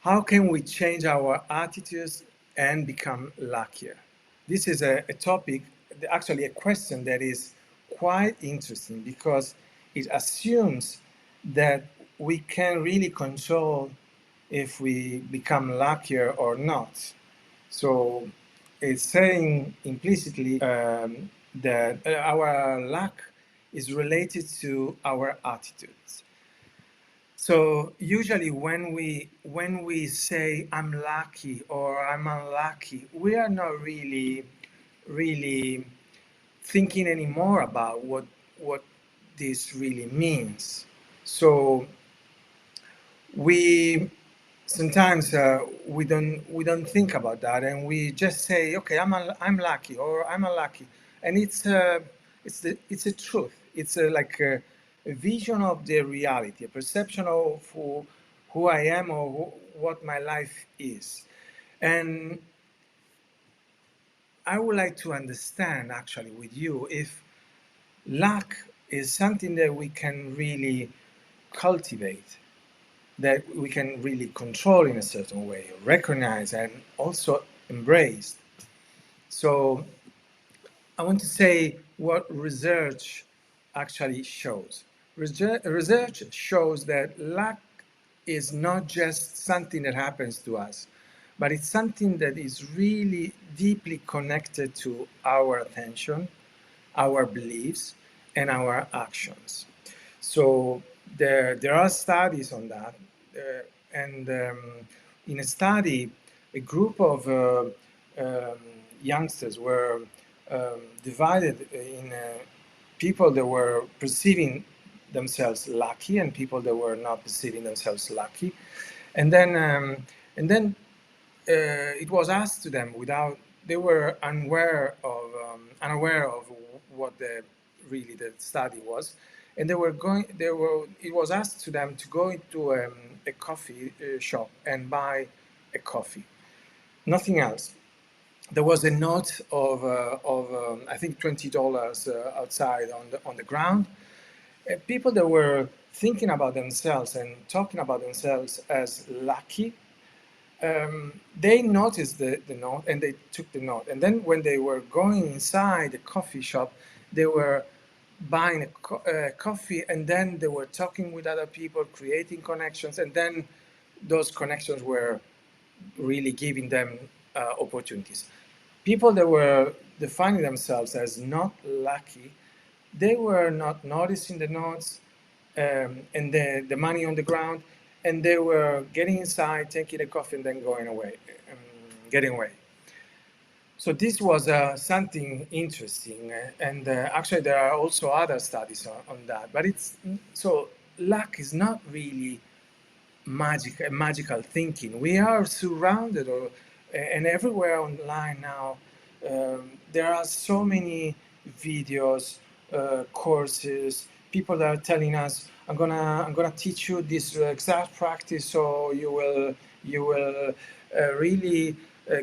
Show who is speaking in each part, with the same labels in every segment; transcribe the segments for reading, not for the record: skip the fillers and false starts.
Speaker 1: How can we change our attitudes and become luckier? This is a topic, actually a question that is quite interesting because it assumes that we can really control if we become luckier or not. So it's saying implicitly that our luck is related to our attitudes. So usually when we say I'm lucky or I'm unlucky, we are not really thinking anymore about what this really means. So we sometimes we don't think about that, and we just say, okay, I'm lucky or I'm unlucky, and it's a truth. It's like a vision of the reality, a perception of who I am or what my life is. And I would like to understand actually with you if luck is something that we can really cultivate, that we can really control in a certain way, recognize, and also embrace. So I want to say what research actually shows. Research shows that luck is not just something that happens to us, but it's something that is really deeply connected to our attention, our beliefs, and our actions. So there are studies on that, and in a study, a group of um, youngsters were divided in people that were perceiving themselves lucky and people that were not perceiving themselves lucky, and then it was asked to them without they were unaware of what the study was, and they were it was asked to them to go into a coffee shop and buy a coffee, nothing else. There was a note of I think $20 outside on the ground. People that were thinking about themselves and talking about themselves as lucky, they noticed the note and they took the note. And then when they were going inside the coffee shop, they were buying a coffee, and then they were talking with other people, creating connections, and then those connections were really giving them opportunities. People that were defining themselves as not lucky, they were not noticing the notes and the money on the ground, and they were getting inside, taking a coffee, and then going away, getting away. So this was something interesting, and actually there are also other studies on that. But it's so luck is not really magical thinking. We are surrounded, and everywhere online now, there are so many videos, courses, people that are telling us, I'm gonna teach you this exact practice, so you will really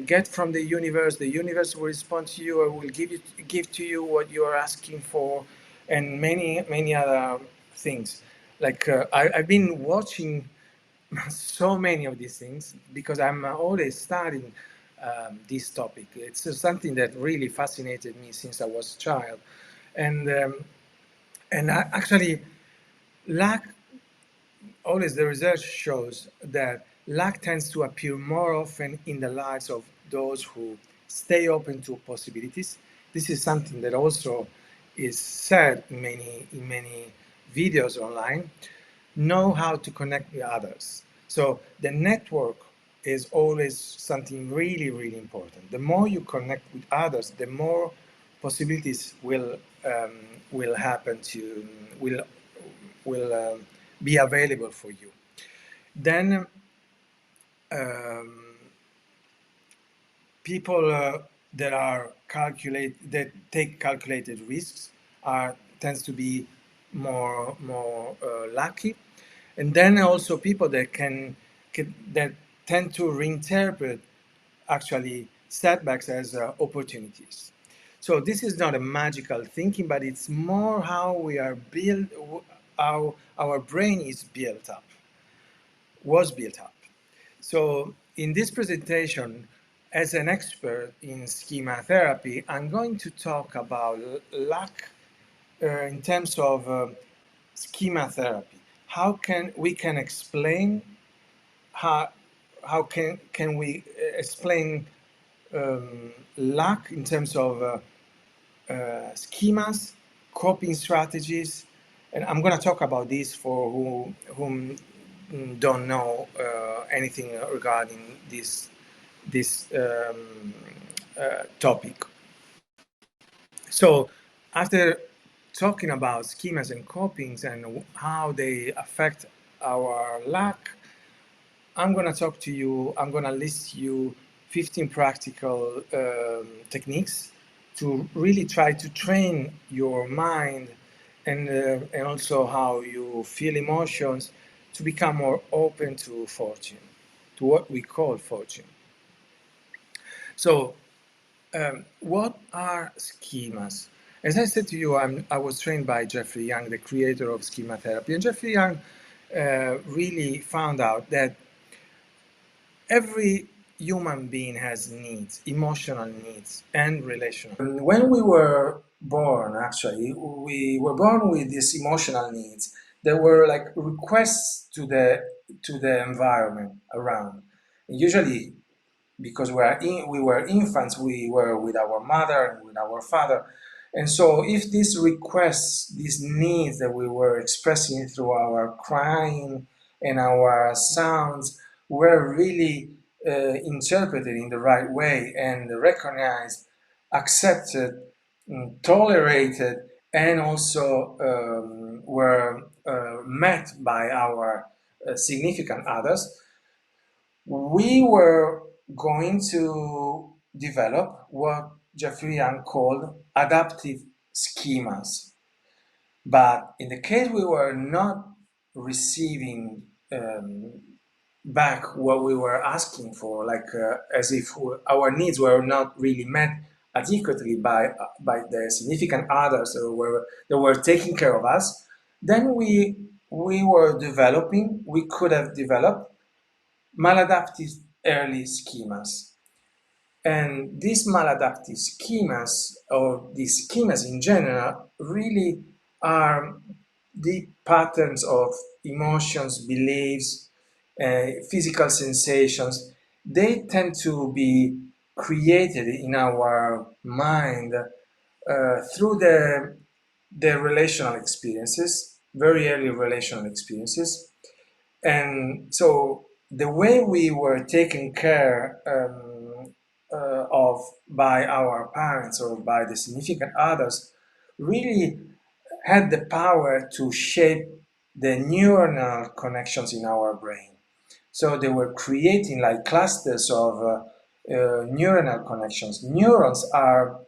Speaker 1: get from the universe. The universe will respond to you, or will give to you what you are asking for, and many other things. Like I've been watching so many of these things because I'm always studying this topic. It's something that really fascinated me since I was a child, and actually, luck. Always the research shows that luck tends to appear more often in the lives of those who stay open to possibilities. This is something that also is said in many videos online. Know how to connect with others. So the network is always something really important. The more you connect with others, the more possibilities will happen to will be available for you. Then um, people that take calculated risks are tends to be more lucky, and then also people that that tend to reinterpret actually setbacks as opportunities. So this is not a magical thinking, but it's more how we are built, how our brain is built up, was built up. So in this presentation, as an expert in schema therapy, I'm going to talk about lack in terms of schema therapy. How can we can explain how can we explain lack in terms of schemas, coping strategies, and I'm going to talk about this for whom don't know anything regarding this topic. So after talking about schemas and copings and how they affect our lack, I'm going to talk to you, I'm going to list you 15 practical techniques to really try to train your mind and also how you feel emotions to become more open to fortune, to what we call fortune. So, what are schemas? As I said to you, I was trained by Jeffrey Young, the creator of schema therapy, and Jeffrey Young really found out that every human being has needs, emotional needs and relational. When we were born, actually, we were born with these emotional needs. They were like requests to the environment around. Usually, because we were infants, we were with our mother and with our father. And so if these requests, these needs that we were expressing through our crying and our sounds were really interpreted in the right way and recognized, accepted, tolerated, and also were met by our significant others, we were going to develop what Jeffrey Young called adaptive schemas. But in the case we were not receiving back what we were asking for, like as if our needs were not really met adequately by the significant others that were taking care of us, then we were developing, we could have developed maladaptive early schemas. And these maladaptive schemas, or these schemas in general, really are deep patterns of emotions, beliefs, physical sensations. They tend to be created in our mind through the relational experiences, very early relational experiences. And so the way we were taken care of by our parents or by the significant others really had the power to shape the neuronal connections in our brain. So they were creating like clusters of neuronal connections. Neurons are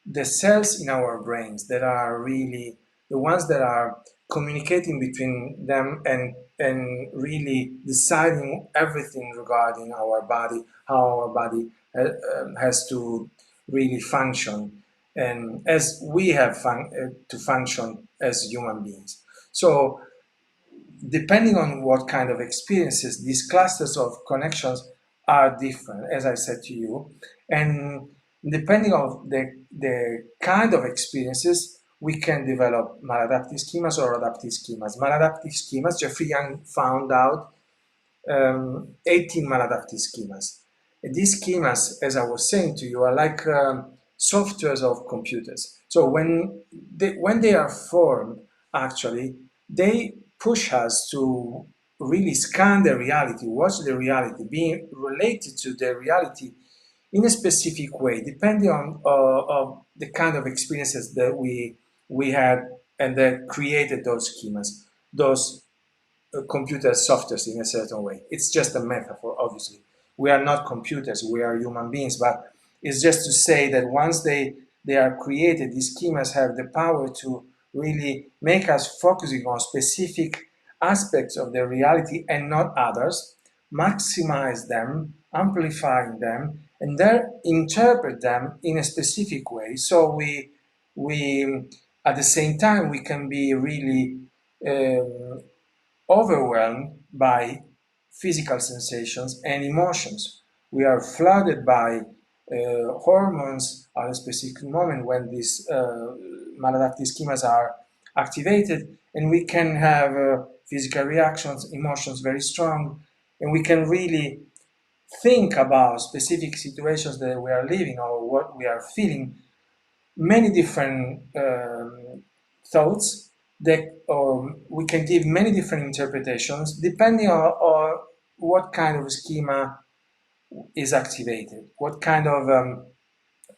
Speaker 1: the cells in our brains that are really the ones that are communicating between them and really deciding everything regarding our body, how our body has to really function, and as we have to function as human beings. So depending on what kind of experiences, these clusters of connections are different, as I said to you. And depending on the kind of experiences, we can develop maladaptive schemas or adaptive schemas. Maladaptive schemas, Jeffrey Young found out 18 maladaptive schemas. And these schemas, as I was saying to you, are like softwares of computers. So when they are formed, actually, they push us to really scan the reality, watch the reality, being related to the reality in a specific way, depending on the kind of experiences that we had and that created those schemas, those computer softwares in a certain way. It's just a metaphor, obviously. We are not computers, we are human beings, but it's just to say that once they are created, these schemas have the power to really make us focusing on specific aspects of the reality and not others, maximize them, amplifying them, and then interpret them in a specific way. So we at the same time we can be really overwhelmed by physical sensations and emotions. We are flooded by hormones at a specific moment when these maladaptive schemas are activated, and we can have physical reactions, emotions very strong, and we can really think about specific situations that we are living or what we are feeling, many different thoughts that we can give many different interpretations depending on what kind of schema is activated, what kind of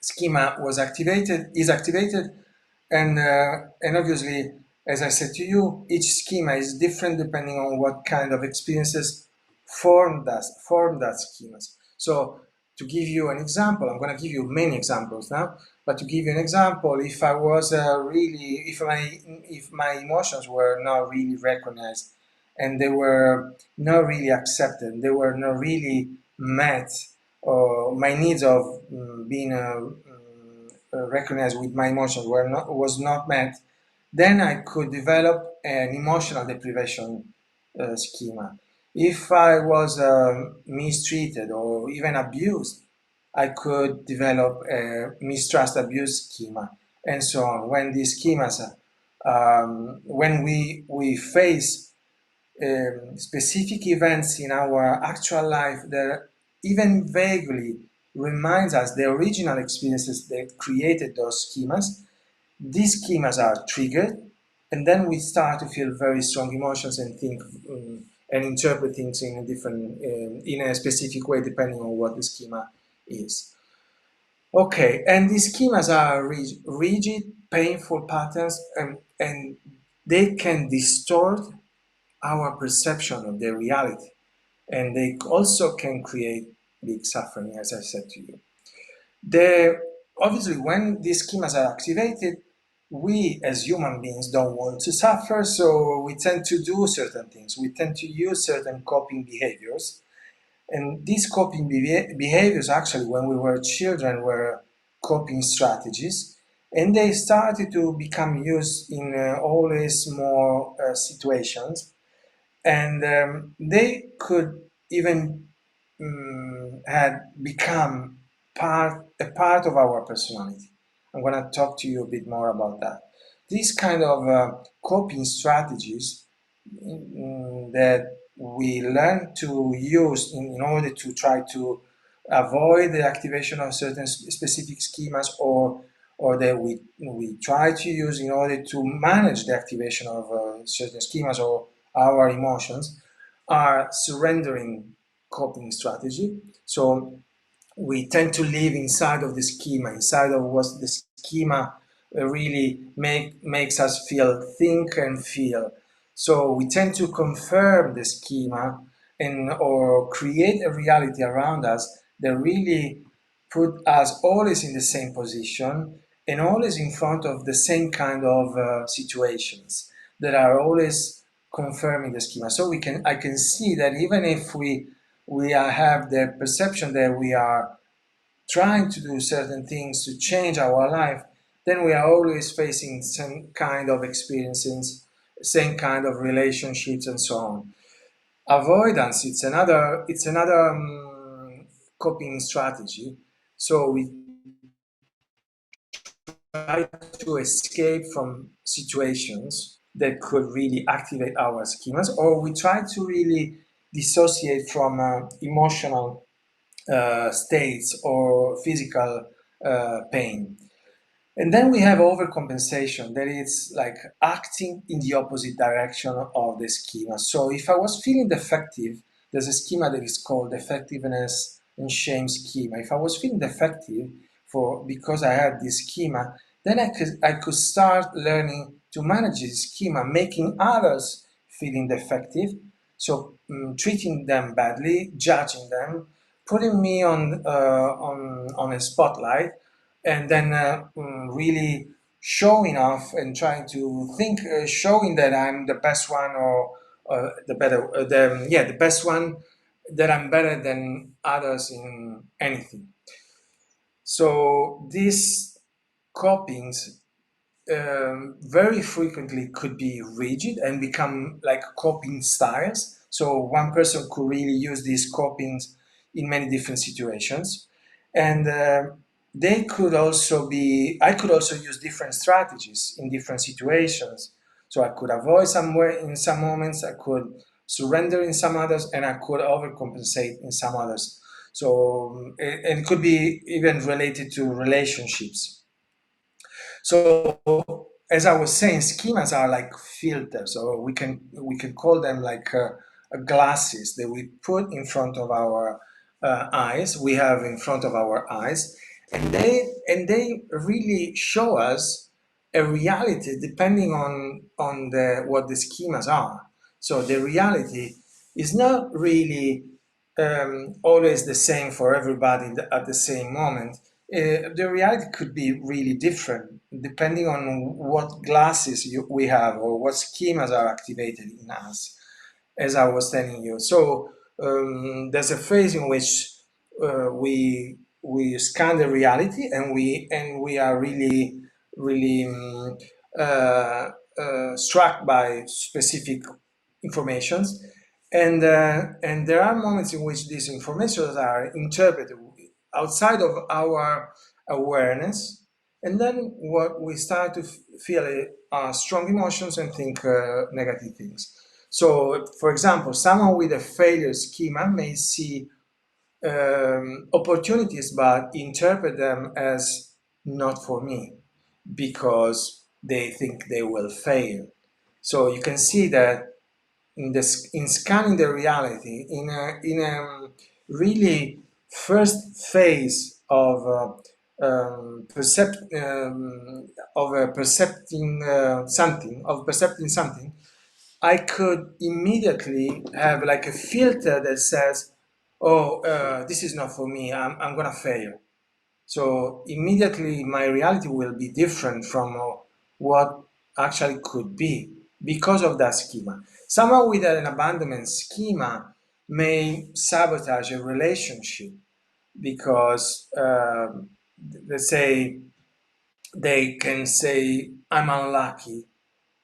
Speaker 1: schema was activated, is activated, and obviously, as I said to you, each schema is different depending on what kind of experiences form that schemas. So to give you an example, I'm going to give you many examples now, but to give you an example, if I was really, if my emotions were not really recognized and they were not really accepted, they were not really met, or my needs of being recognized with my emotions was not met, then I could develop an emotional deprivation schema. If I was mistreated or even abused, I could develop a mistrust abuse schema, and so on. When these schemas, when we face specific events in our actual life that even vaguely reminds us the original experiences that created those schemas, these schemas are triggered, and then we start to feel very strong emotions and think and interpret things in a different, in a specific way, depending on what the schema is. Okay, and these schemas are rigid, painful patterns, and they can distort our perception of the reality, and they also can create big suffering, as I said to you. Obviously, when these schemas are activated, we as human beings don't want to suffer, so we tend to do certain things. We tend to use certain coping behaviors. And these coping behaviors, actually, when we were children, were coping strategies. And they started to become used in always more situations. And they could even had become a part of our personality. I'm going to talk to you a bit more about that. These kind of coping strategies that we learn to use in order to try to avoid the activation of certain specific schemas, or that we try to use in order to manage the activation of certain schemas or our emotions, are surrendering coping strategy. So we tend to live inside of the schema, inside of what the schema really makes us think and feel. So we tend to confirm the schema and or create a reality around us that really put us always in the same position and always in front of the same kind of situations that are always confirming the schema. So I can see that even if have the perception that we are trying to do certain things to change our life, then we are always facing some kind of experiences, same kind of relationships, and so on. Avoidance, it's another coping strategy. So we try to escape from situations that could really activate our schemas, or we try to really dissociate from emotional states or physical pain. And then we have overcompensation, that is like acting in the opposite direction of the schema. So if I was feeling defective, there's a schema that is called effectiveness and shame schema. If I was feeling defective because I had this schema, then I could start learning to manage this schema, making others feeling defective. So treating them badly, judging them, putting me on a spotlight, and then really showing off and trying to think, showing that I'm the best one, or the best one, that I'm better than others in anything. So these copings very frequently could be rigid and become like coping styles. So one person could really use these copings in many different situations. And they could also be, I could also use different strategies in different situations. So I could avoid somewhere in some moments, I could surrender in some others, and I could overcompensate in some others. So it could be even related to relationships. So as I was saying, schemas are like filters, or we can call them like glasses that we put in front of our eyes. We have in front of our eyes, and they really show us a reality depending on the what the schemas are. So the reality is not really always the same for everybody at the same moment. The reality could be really different depending on what glasses we have or what schemas are activated in us, as I was telling you. So there's a phase in which we scan the reality, and we are really struck by specific informations, and there are moments in which these informations are interpreted outside of our awareness, and then what we start to feel strong emotions and think negative things. So, for example, someone with a failure schema may see opportunities but interpret them as not for me because they think they will fail. So you can see that in scanning the reality in a really first phase of percepting something, I could immediately have like a filter that says, "Oh, this is not for me. I'm gonna fail." So immediately my reality will be different from what actually could be because of that schema. Someone with an abandonment schema may sabotage a relationship because, let's say, they can say, "I'm unlucky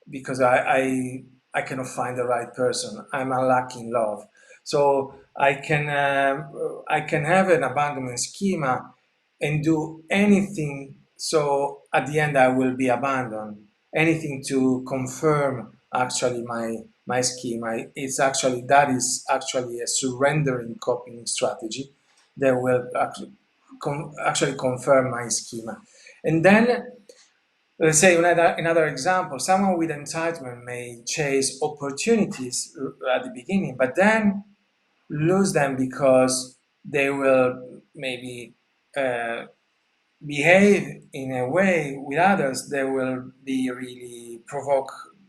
Speaker 1: because I cannot find the right person. I'm unlucky in love." So I can have an abandonment schema and do anything. So at the end, I will be abandoned. Anything to confirm actually my schema. That is actually a surrendering coping strategy that will actually confirm my schema. And then let's say another example, someone with entitlement may chase opportunities at the beginning, but then lose them because they will maybe uh, behave in a way with others that will be really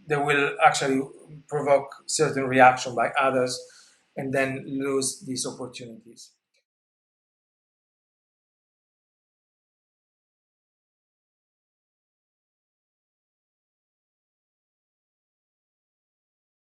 Speaker 1: they will actually provoke certain reaction by others and then lose these opportunities.